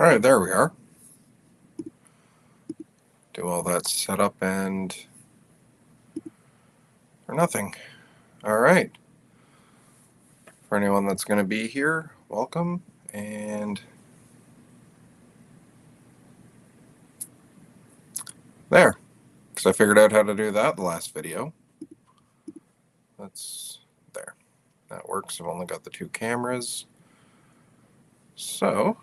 All right, there we are. Do all that setup and for nothing. All right. For anyone that's going to be here, welcome. And there, because I figured out how to do that the last video. That's there. That works. I've only got the two cameras. So,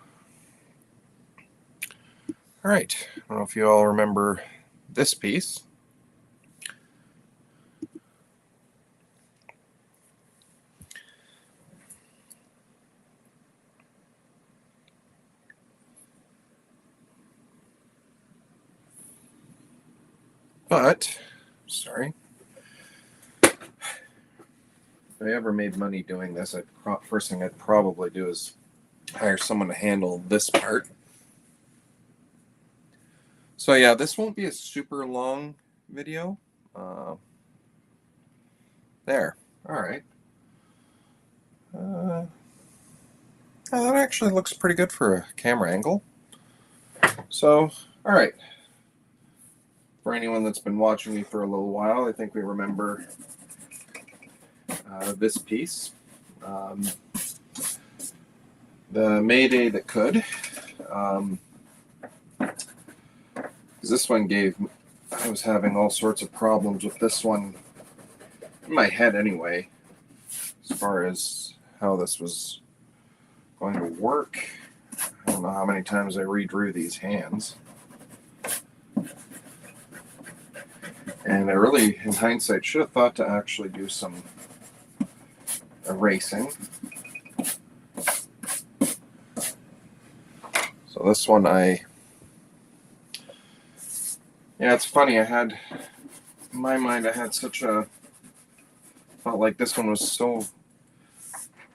all right. I don't know if you all remember this piece. But, sorry. If I ever made money doing this, first thing I'd probably do is hire someone to handle this part. So yeah, this won't be a super long video. There. All right. That actually looks pretty good for a camera angle. So, all right. For anyone that's been watching me for a little while, I think we remember this piece. The Mayday That Could. This one I was having all sorts of problems with this one in my head anyway, as far as how this was going to work. I don't know how many times I redrew these hands. And I really, in hindsight, should have thought to actually do some erasing. So this one yeah, it's funny, in my mind, I had felt like this one was so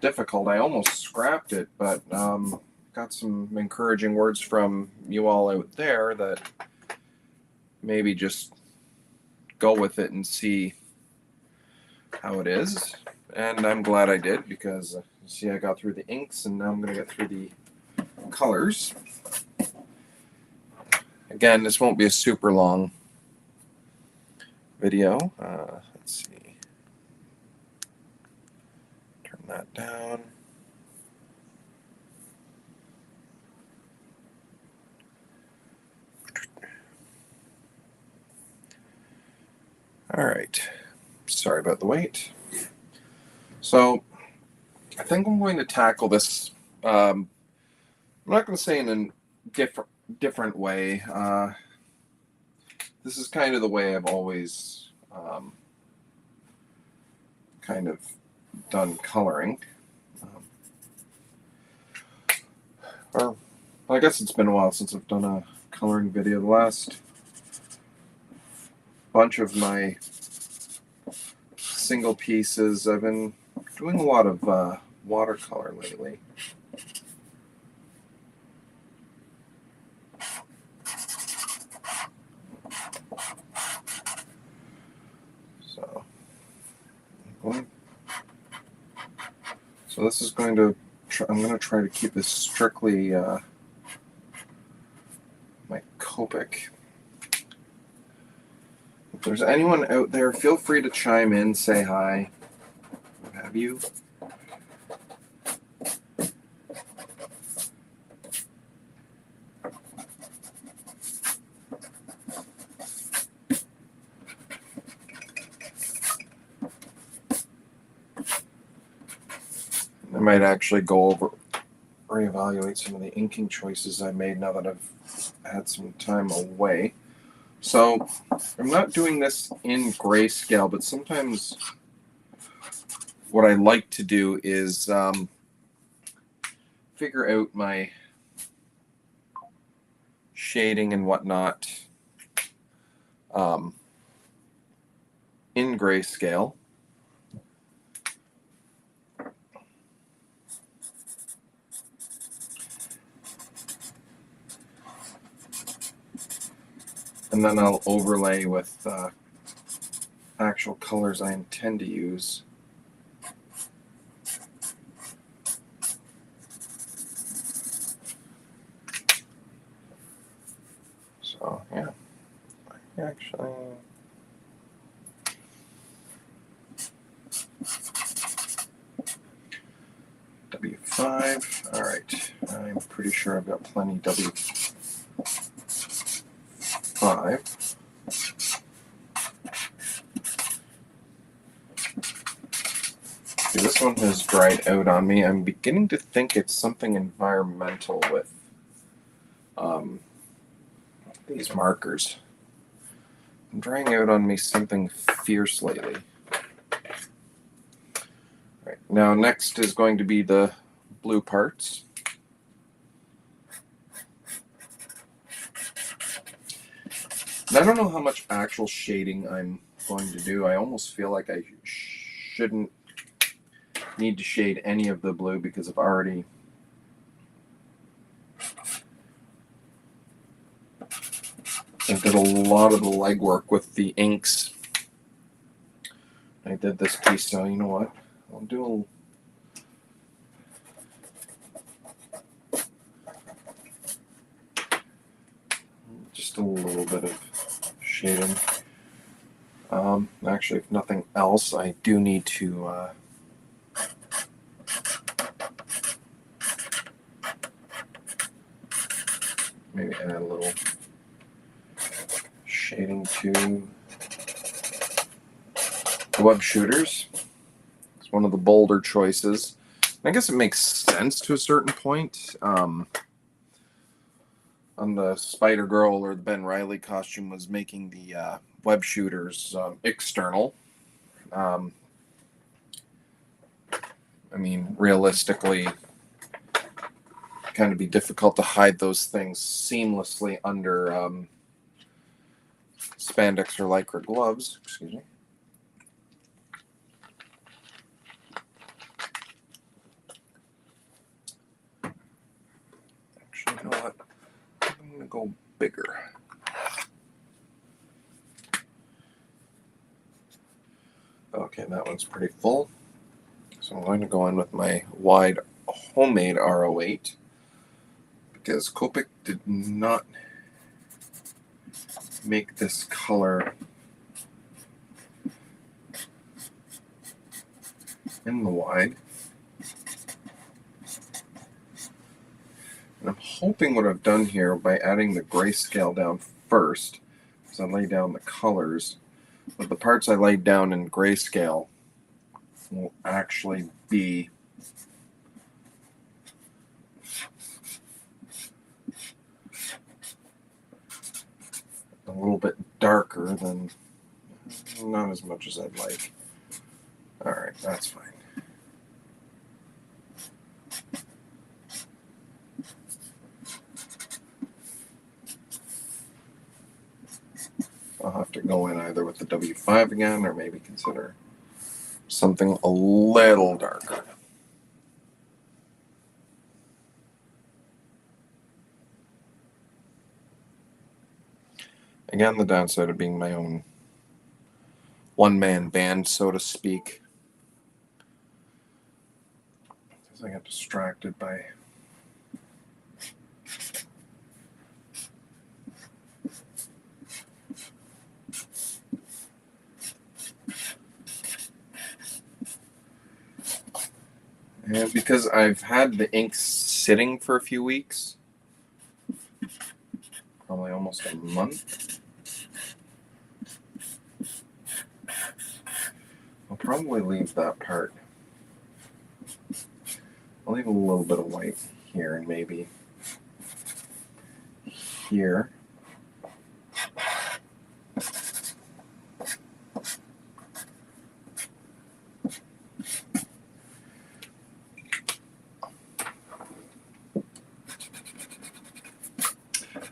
difficult, I almost scrapped it, but got some encouraging words from you all out there that maybe just go with it and see how it is. And I'm glad I did, because see, I got through the inks, and now I'm going to get through the colors. Again, this won't be a super long video. Let's see. Turn that down. All right. Sorry about the wait. So I think I'm going to tackle this. I'm not going to say in a different way. This is kind of the way I've always kind of done coloring. Or I guess it's been a while since I've done a coloring video. The last bunch of my single pieces, I've been doing a lot of watercolor lately. So this is going to, I'm going to try to keep this strictly my Copic. If there's anyone out there, feel free to chime in, say hi, what have you. I might actually go over, reevaluate some of the inking choices I made now that I've had some time away. So I'm not doing this in grayscale, but sometimes what I like to do is figure out my shading and whatnot in grayscale. And then I'll overlay with actual colors I intend to use. Oh, yeah. Actually... W5. All right. I'm pretty sure I've got plenty W5. See, this one has dried out on me. I'm beginning to think it's something environmental with these markers. I'm drying out on me something fierce lately. Right. Now, next is going to be the blue parts. And I don't know how much actual shading I'm going to do. I almost feel like I shouldn't need to shade any of the blue because I've already did a lot of the legwork with the inks. I did this piece, so you know what? I'll do just a little bit of shading. Actually, if nothing else, I do need to maybe add a little shading to the web shooters. It's one of the bolder choices. I guess it makes sense to a certain point. On the Spider-Girl or the Ben Reilly costume was making the web shooters external. I mean, realistically, kind of be difficult to hide those things seamlessly under spandex or lycra gloves. Excuse me. Actually, you know what? I'm going to go bigger. Okay, that one's pretty full. So I'm going to go in with my wide homemade R08 because Copic did not make this color in the wide. And I'm hoping what I've done here by adding the grayscale down first, is I lay down the colors, but the parts I laid down in grayscale will actually be a little bit darker than, not as much as I'd like. All right, that's fine. I'll have to go in either with the W5 again or maybe consider something a little darker. Again, the downside of being my own one-man band, so to speak, because I got distracted by and because I've had the ink sitting for a few weeks, probably almost a month, I'll probably leave that part. I'll leave a little bit of white here and maybe here.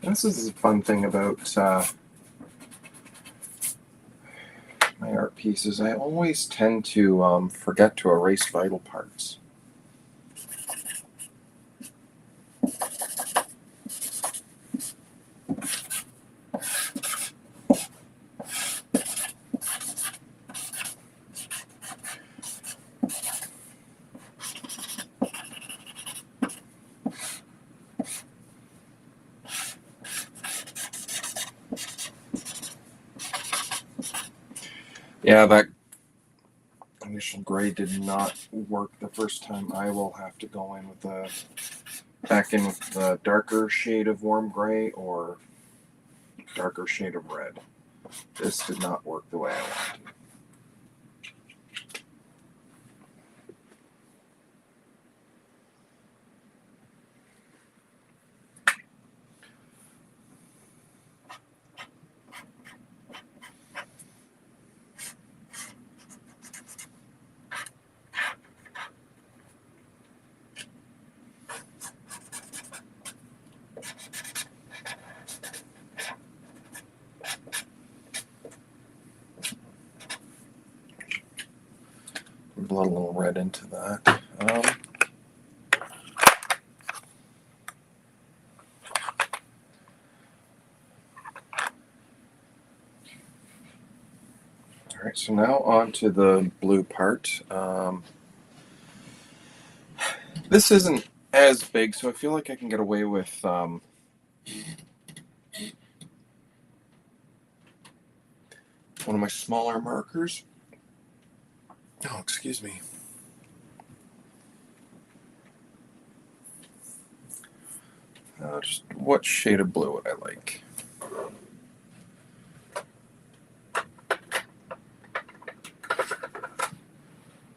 This is a fun thing about my art pieces. I always tend to forget to erase vital parts. Yeah, that initial gray did not work the first time. I will have to go in with back in with the darker shade of warm gray or darker shade of red. This did not work the way I wanted. Blood a little red into that. All right, so now on to the blue part. This isn't as big, so I feel like I can get away with one of my smaller markers. Oh, excuse me. Just what shade of blue would I like?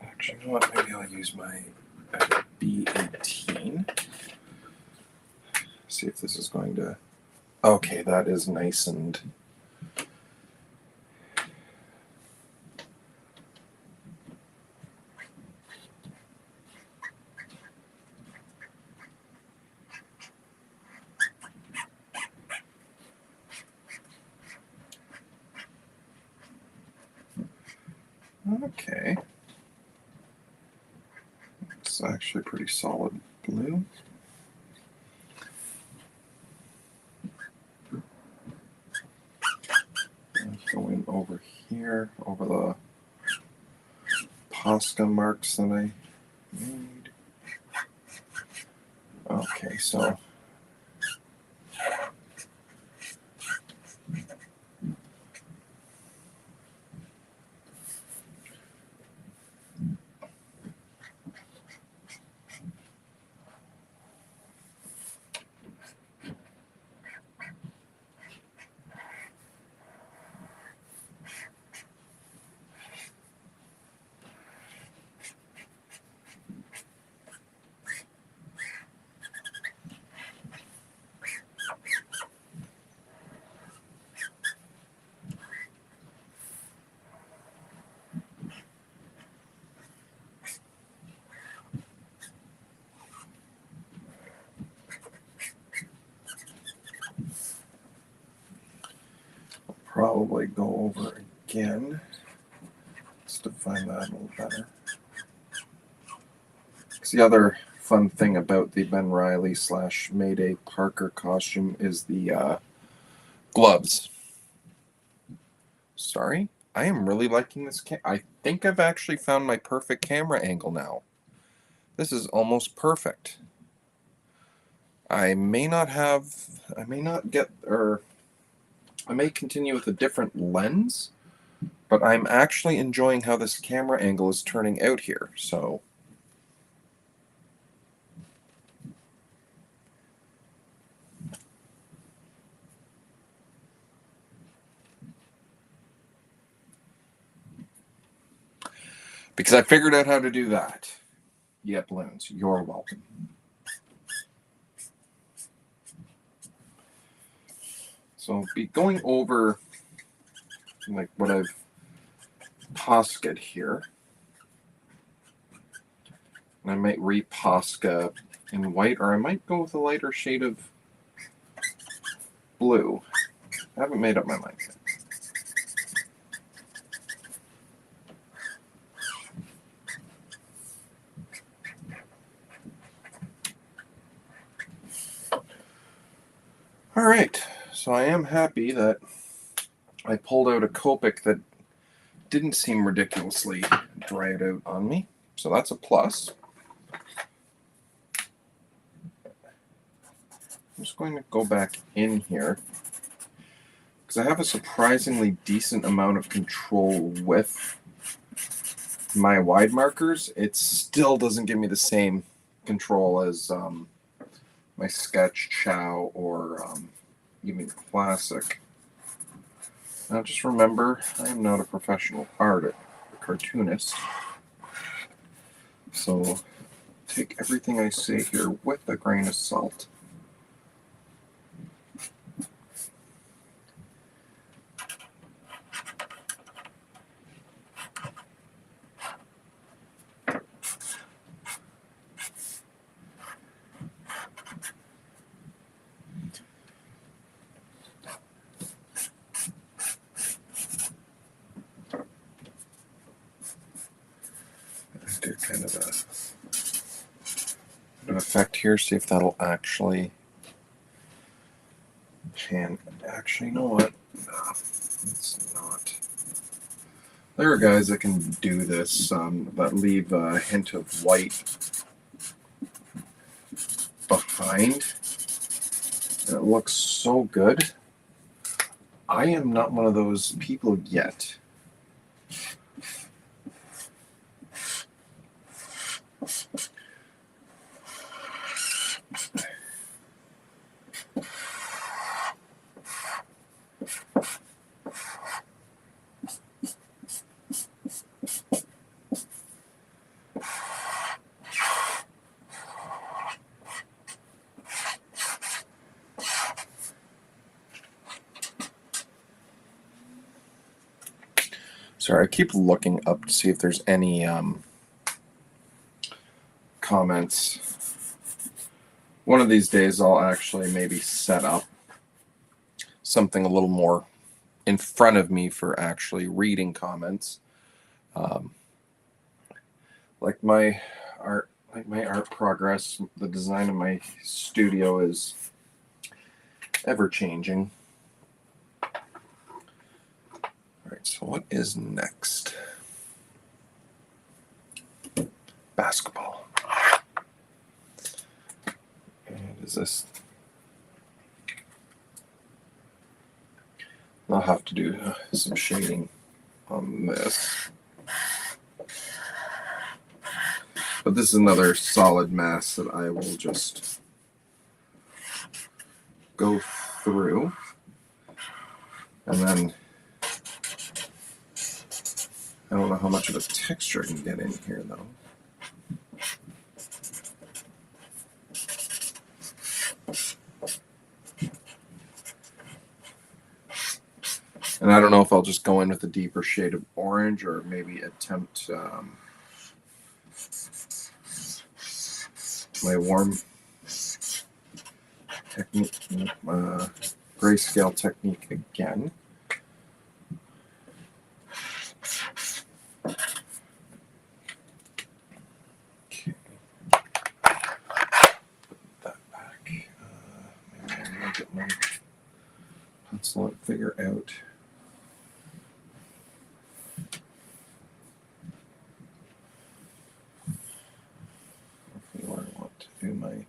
Actually, you know what? Maybe I'll use my B18. See if this is going to... Okay, that is nice and... Okay. It's actually pretty solid blue. Going over here, over the Posca marks that I made. Okay, so probably go over again just to find that a little better. Because the other fun thing about the Ben Riley / Mayday Parker costume is the gloves. Sorry, I am really liking this. I think I've actually found my perfect camera angle now. This is almost perfect. I may not get, or I may continue with a different lens, but I'm actually enjoying how this camera angle is turning out here, so... Because I figured out how to do that. Yeah, balloons, you're welcome. So I'll be going over like what I've Posca'd here. And I might re-Posca in white, or I might go with a lighter shade of blue. I haven't made up my mind yet. All right, so I am happy that I pulled out a Copic that didn't seem ridiculously dried out on me, so that's a plus. I'm just going to go back in here because I have a surprisingly decent amount of control with my wide markers, it still doesn't give me the same control as my Sketch, Chow, or even Classic. Now just remember, I am not a professional cartoonist, so take everything I say here with a grain of salt. Do kind of an effect here, see if that'll actually you know what? No, it's not. There are guys that can do this, that leave a hint of white behind, and it looks so good. I am not one of those people yet. Sorry, I keep looking up to see if there's any comments. One of these days I'll actually maybe set up something a little more in front of me for actually reading comments. Like my art progress, the design of my studio is ever changing. Alright, so what is next? Basketball. And is this? I'll have to do some shading on this. But this is another solid mass that I will just go through. And then I don't know how much of a texture I can get in here, though. And I don't know if I'll just go in with a deeper shade of orange or maybe attempt my warm technique, grayscale technique again. Okay. Put that back. Maybe I'll look at my pencil and figure out. Where I want to do my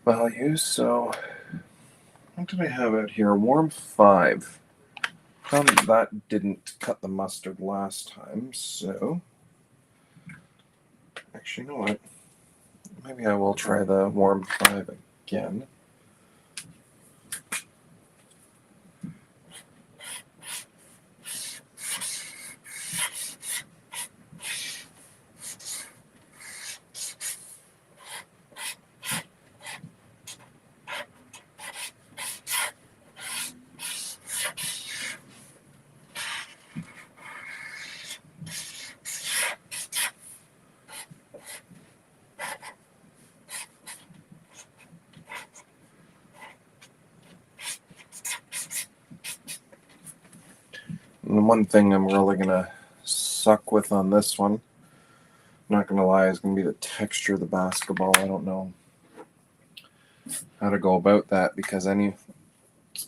values. So what did I have out here? Warm 5. That didn't cut the mustard last time, so actually, you know what? Maybe I will try the warm 5 again. And one thing I'm really going to suck with on this one, I'm not going to lie, is going to be the texture of the basketball. I don't know how to go about that because any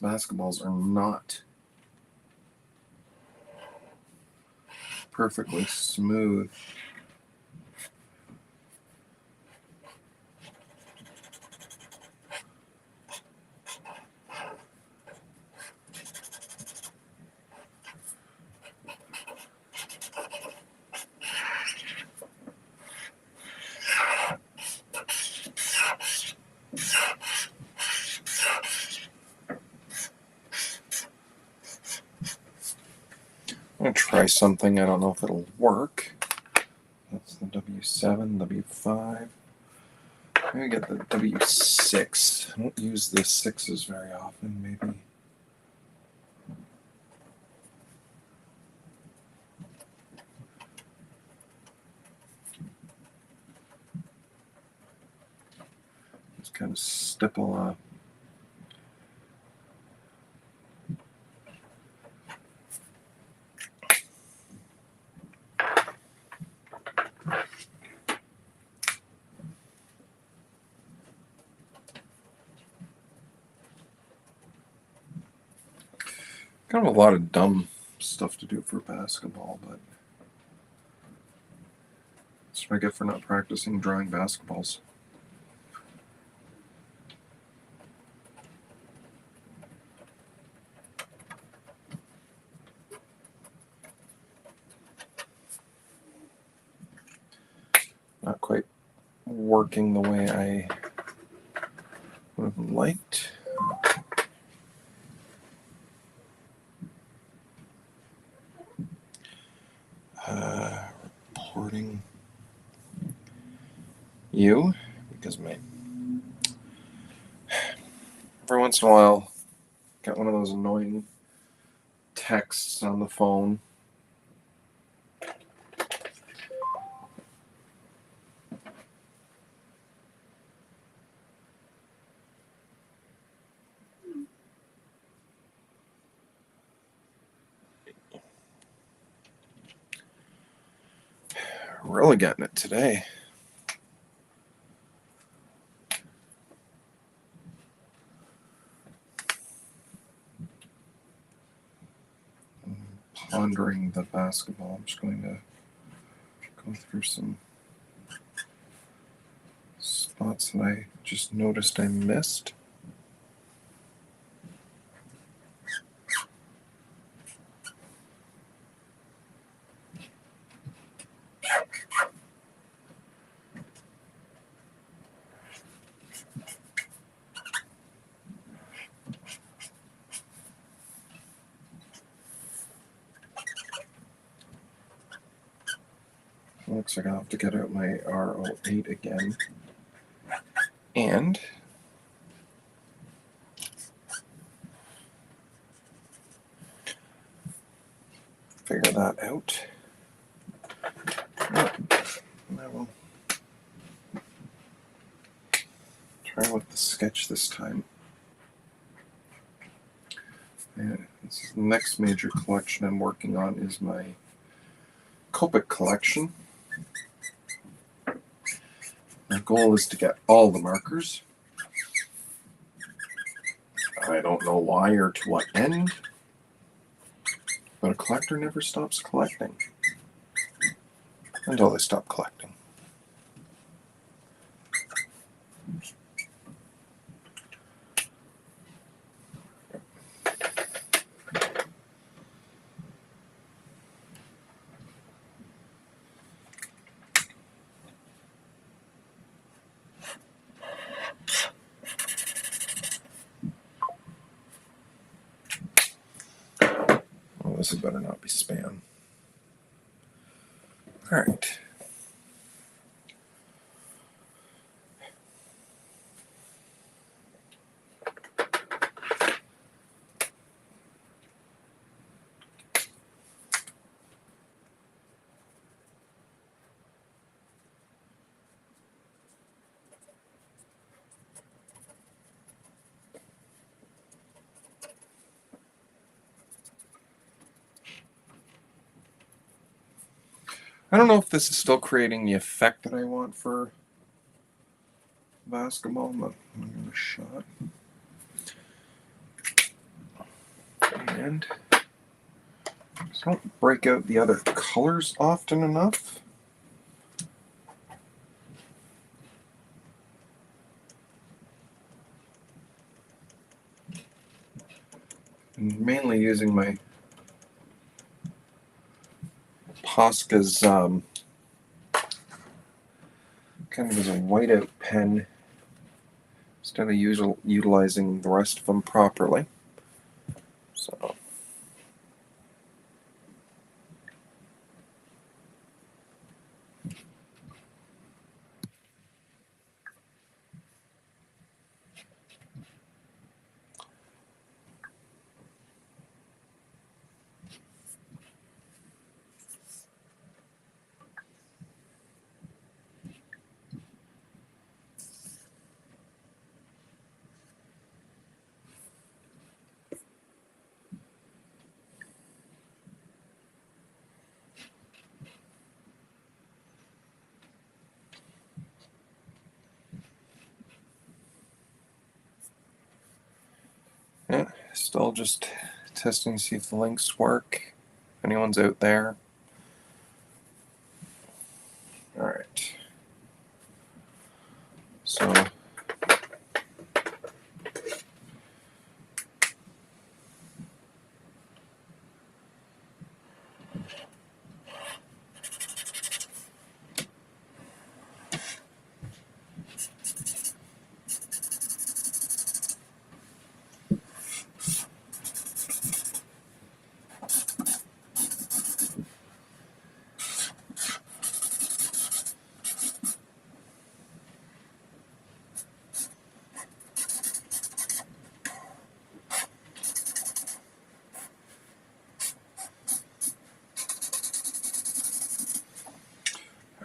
basketballs are not perfectly smooth. I'm going to try something. I don't know if it'll work. That's the W7, W5. Maybe get the W6. I don't use the 6s very often, maybe. Just kind of stipple a kind of a lot of dumb stuff to do for basketball, but that's what I get for not practicing drawing basketballs. Not quite working the way I would have liked. Reporting you, because every once in a while get one of those annoying texts on the phone. Really getting it today. Pondering the basketball. I'm just going to go through some spots that I just noticed I missed. Looks like I'll have to get out my R08 again. And figure that out. I will try with the sketch this time. And this is the next major collection I'm working on is my Copic collection. My goal is to get all the markers. I don't know why or to what end, but a collector never stops collecting until they stop collecting. Oh, this better not be spam. All right. I don't know if this is still creating the effect that I want for basketball, but I'm going to give it a shot. And just don't break out the other colors often enough. I'm mainly using my Posca's kind of as a whiteout pen instead of utilizing the rest of them properly. So Still just testing to see if the links work. If anyone's out there. All right. So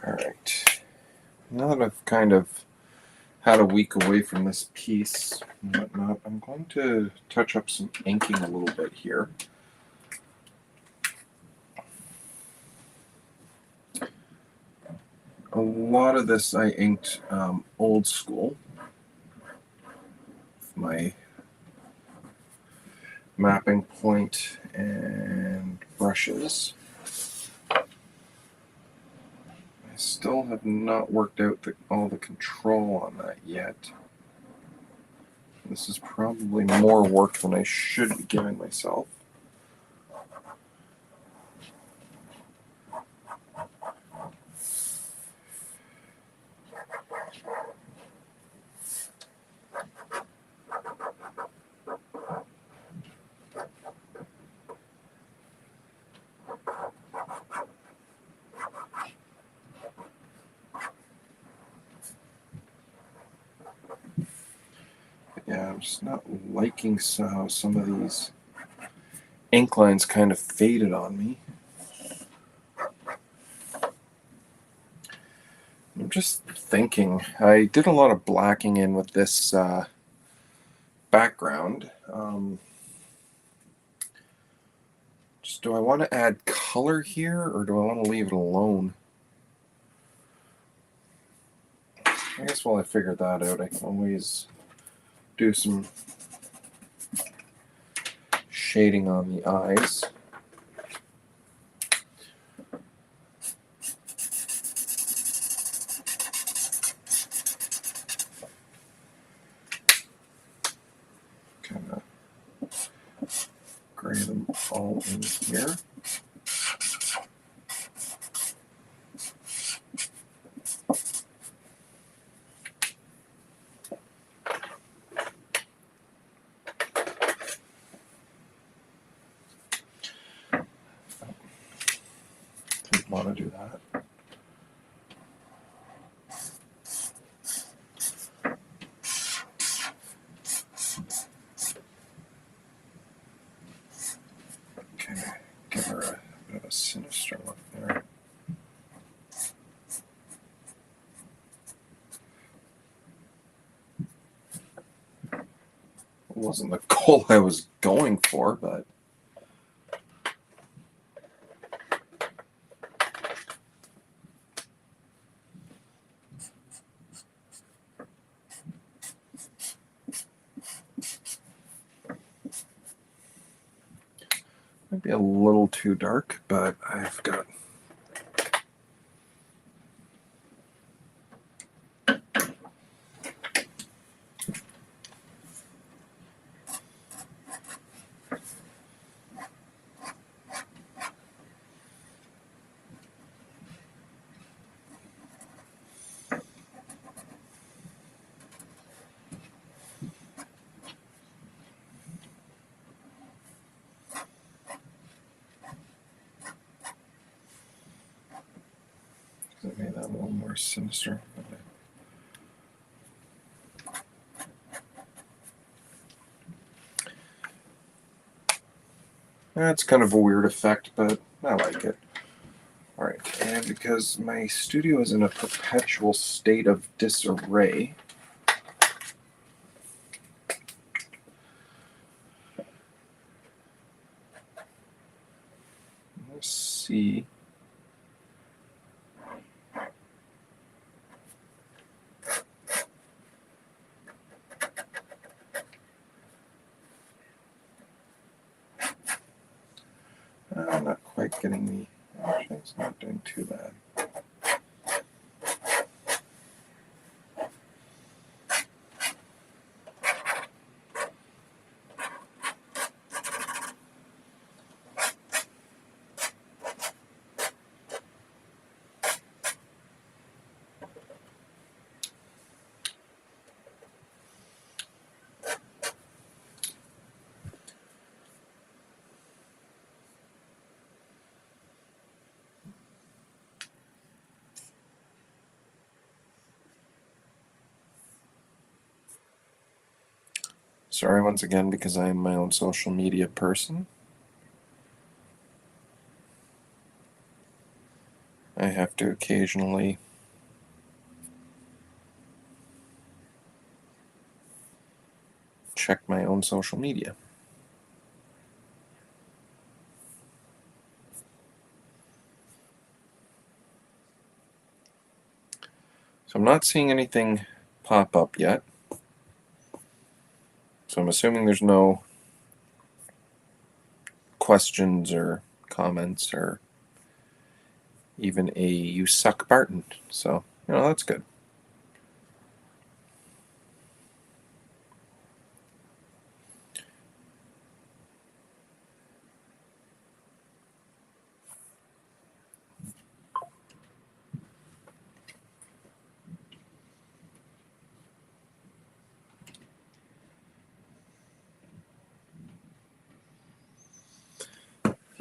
all right. Now that I've kind of had a week away from this piece and whatnot, I'm going to touch up some inking a little bit here. A lot of this I inked old school with my mapping point and brushes. I still have not worked out all the control on that yet. This is probably more work than I should be giving myself. Yeah, I'm just not liking how some of these ink lines kind of faded on me. I'm just thinking, I did a lot of blacking in with this background. Just do I want to add color here or do I want to leave it alone? I guess while I figure that out, I can always do some shading on the eyes. Kind of gray them all in here. Didn't want to do that. Okay, give her a bit of a sinister look there. It wasn't the goal I was going for, but might be a little too dark, but I've got I made that a little more sinister. That's kind of a weird effect, but I like it. Alright, and because my studio is in a perpetual state of disarray, let's see. I'm not quite getting the. Actually, it's not doing too bad. Sorry once again because I am my own social media person. I have to occasionally check my own social media. So I'm not seeing anything pop up yet. So I'm assuming there's no questions or comments or even a "you suck" Barton. So, that's good.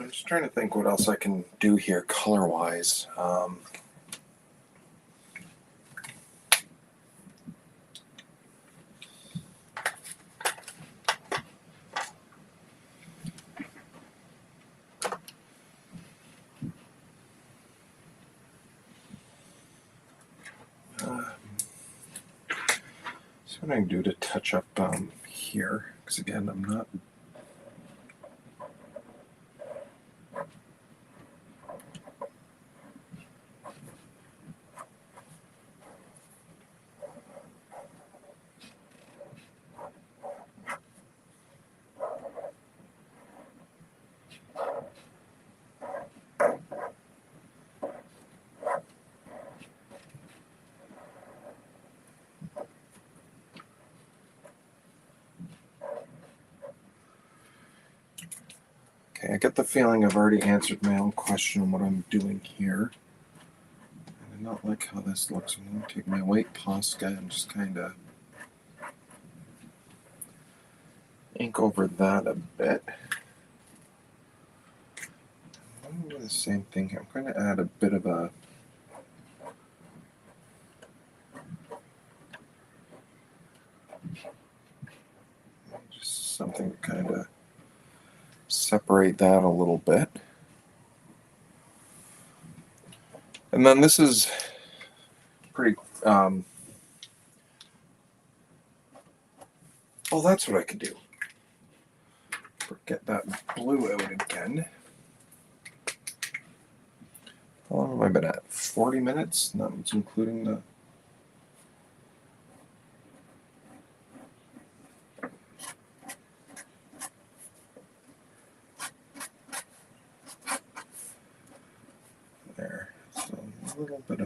I'm just trying to think what else I can do here color-wise. See what I can do to touch up here, because again, I'm not. Okay, I get the feeling I've already answered my own question on what I'm doing here. I do not like how this looks. I'm going to take my white Posca and just kind of ink over that a bit. I'm going to do the same thing here. I'm going to add a bit of a just something to kind of separate that a little bit. And then this is pretty, oh, that's what I could do. Get that blue out again. How long have I been at? 40 minutes? That was including the... There. So a little bit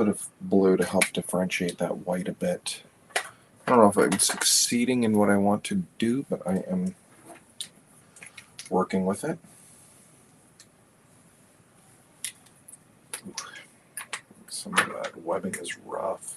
of blue to help differentiate that white a bit. I don't know if I'm succeeding in what I want to do, but I am working with it. Some of that webbing is rough.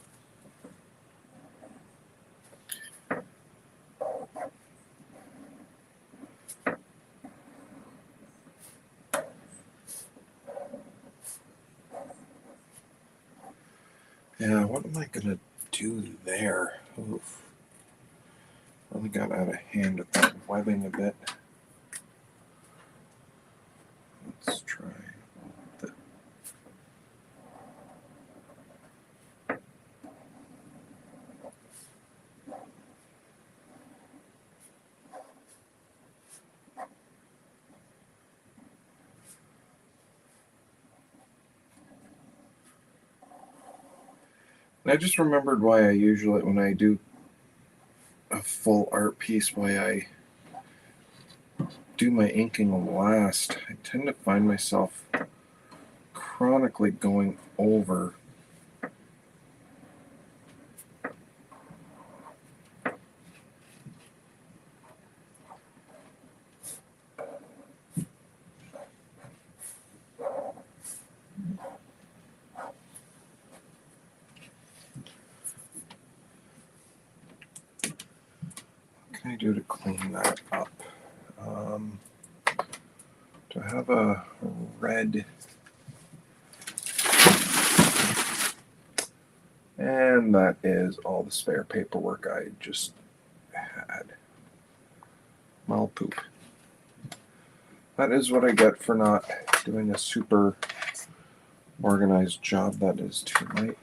Yeah, what am I going to do there? Oof. Really got out of hand with that webbing a bit. Let's try the... And I just remembered why I usually, when I do a full art piece while I do my inking last. I tend to find myself chronically going over. What can I do to clean that up? Do I have a red? And that is all the spare paperwork I just had. Mal poop. That is what I get for not doing a super organized job. That is tonight.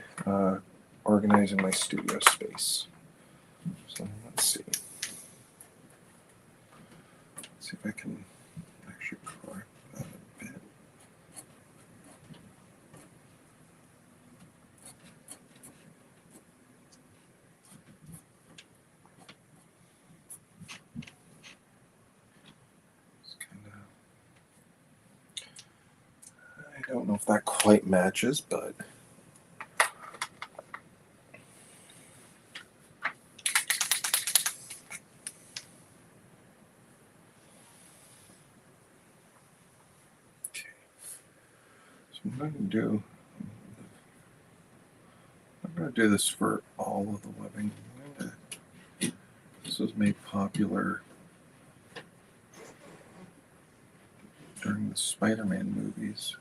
Organizing my studio space. So let's see. Let's see if I can actually correct that a bit. I don't know if that quite matches, but okay. So I'm going to do this for all of the webbing. This was made popular during the Spider-Man movies.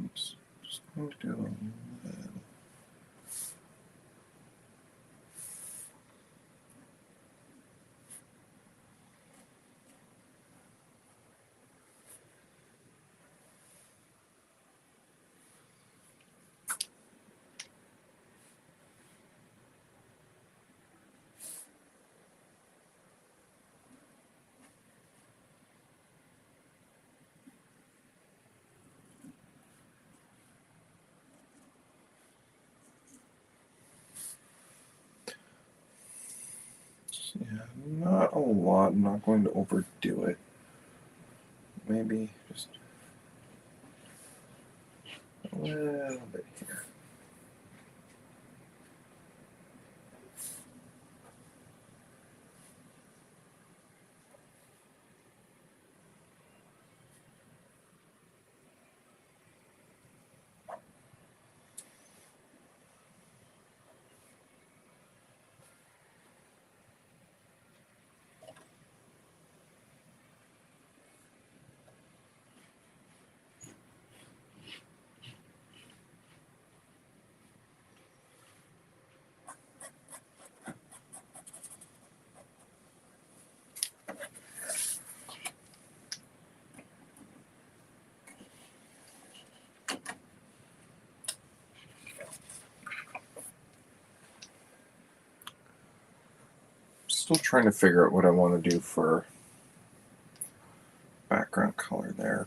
Oops, just going to do a little. Yeah, not a lot. I'm not going to overdo it. Maybe just a little bit here. Still trying to figure out what I want to do for background color there.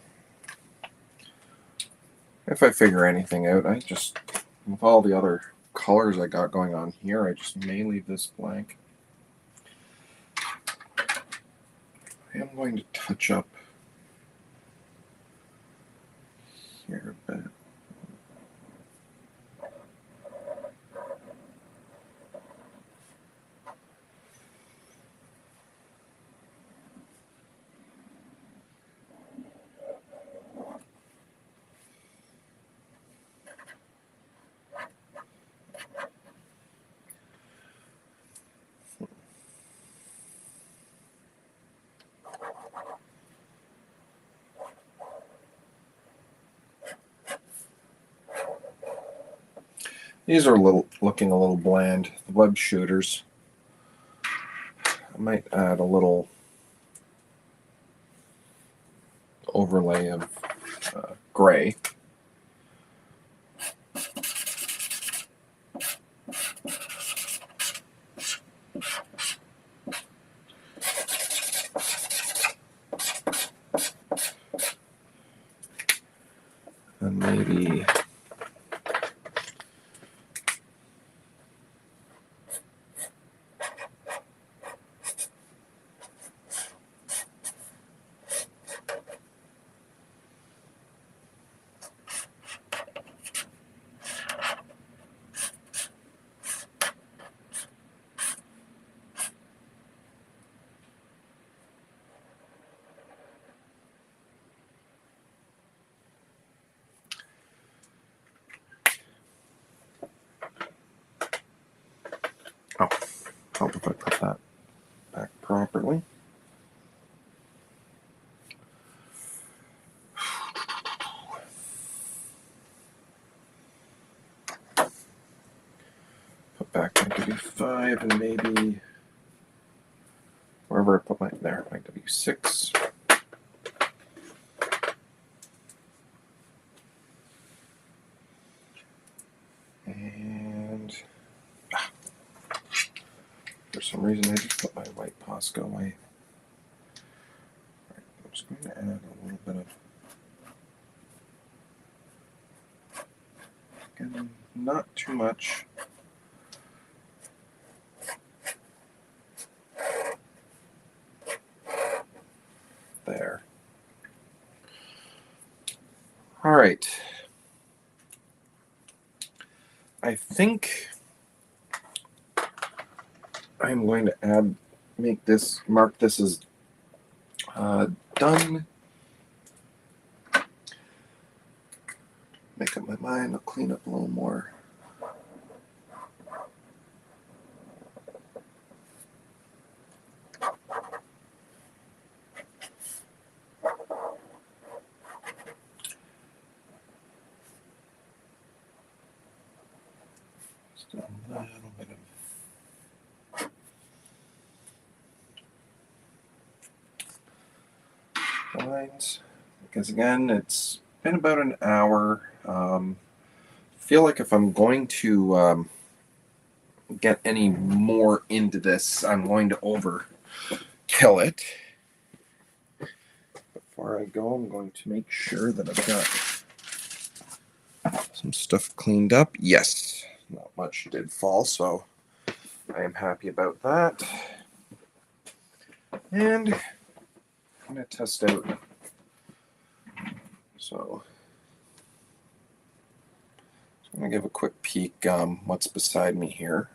If I figure anything out, I just, with all the other colors I got going on here, I just may leave this blank. I am going to touch up here a bit. These are looking a little bland. The web shooters. I might add a little overlay of gray. And maybe help if I put that back properly. Put back my W5 and maybe wherever I put my W6. And for some reason I just put my white Posco away. Right, I'm just going to add a little bit of, again, not too much. There. All right. I think I'm going to mark this as done. Make up my mind. I'll clean up a little more. Just a little bit of lines, because again, it's been about an hour. Feel like if I'm going to get any more into this, I'm going to overkill it. Before I go, I'm going to make sure that I've got some stuff cleaned up. Yes, not much did fall, so I am happy about that. And I'm going to test out. So I'm going to give a quick peek what's beside me here.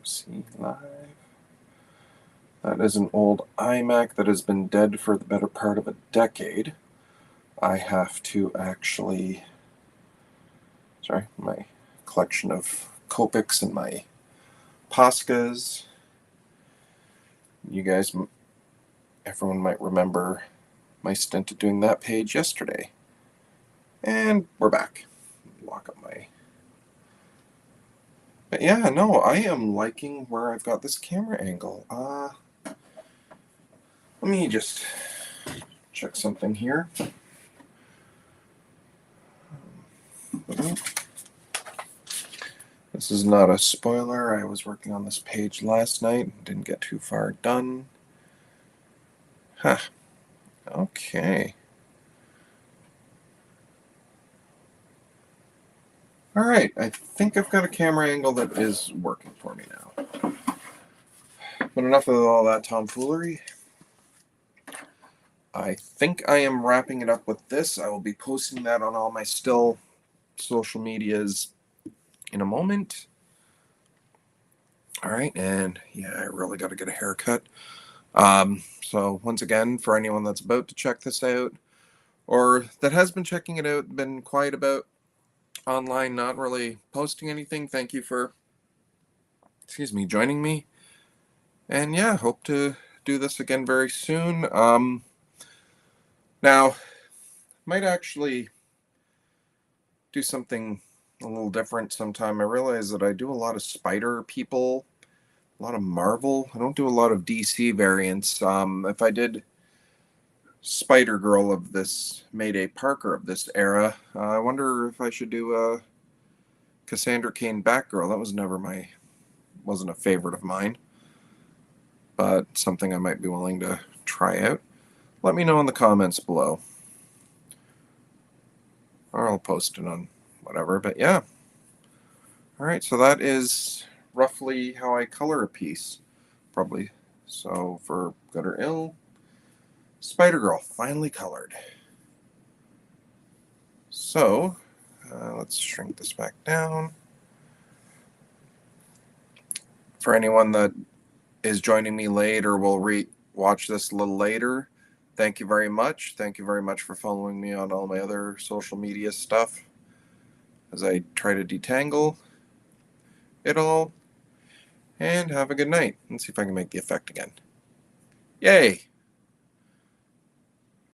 See live. That is an old iMac that has been dead for the better part of a decade. I have to actually, my collection of Copics and my Poscas. You guys, everyone might remember my stint at doing that page yesterday. And we're back. Lock up my... But yeah, no, I am liking where I've got this camera angle. Let me just check something here. This is not a spoiler. I was working on this page last night. Didn't get too far done. Huh. Okay. All right. I think I've got a camera angle that is working for me now. But enough of all that tomfoolery. I think I am wrapping it up with this. I will be posting that on all my still social medias in a moment. All right, and yeah, I really got to get a haircut. So once again, for anyone that's about to check this out, or that has been checking it out, been quiet about online, not really posting anything, thank you for, joining me. And yeah, hope to do this again very soon. Now, might actually do something a little different sometime. I realize that I do a lot of Spider people, a lot of Marvel. I don't do a lot of DC variants. If I did Spider Girl of this, Mayday Parker of this era, I wonder if I should do a Cassandra Cain Batgirl. That wasn't a favorite of mine, but something I might be willing to try out. Let me know in the comments below. Or I'll post it on whatever, but yeah. All right, so that is roughly how I color a piece, probably. So for good or ill, Spider-Girl, finally colored. So let's shrink this back down. For anyone that is joining me late or will watch this a little later, thank you very much. Thank you very much for following me on all my other social media stuff as I try to detangle it all. And have a good night. Let's see if I can make the effect again. Yay!